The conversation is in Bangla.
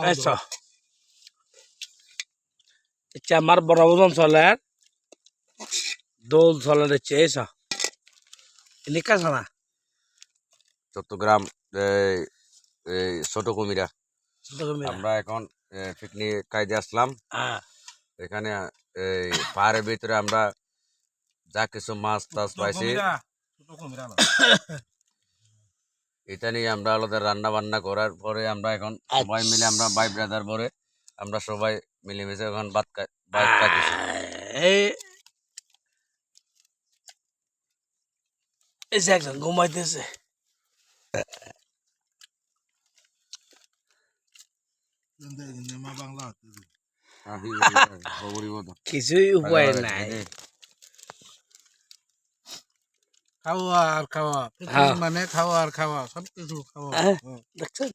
eso. Chamar Borobon Solar, Dol Solar Chesa. Ini kan sana. Chittagong ছোট কুমিরা আমরা এখন পিকনিক খাইতে আসলাম এখানে এই পাহাড়ের ভিতরে আমরা যা কিছু মাছ টাছ পাইছি এটা নিয়ে আমরা আলাদা রান্না বান্না করার পরে আমরা এখন সবাই মিলে আমরা ভাই ব্রাদার পরে আমরা সবাই মিলেমিশে এখন ভাত খাইতেছি এই যে একজন ঘুমাইতেছে কিছুই উপায় নাই খাওয়া আর খাওয়া মানে খাওয়া আর খাওয়া সবকিছু খাওয়া দেখছেন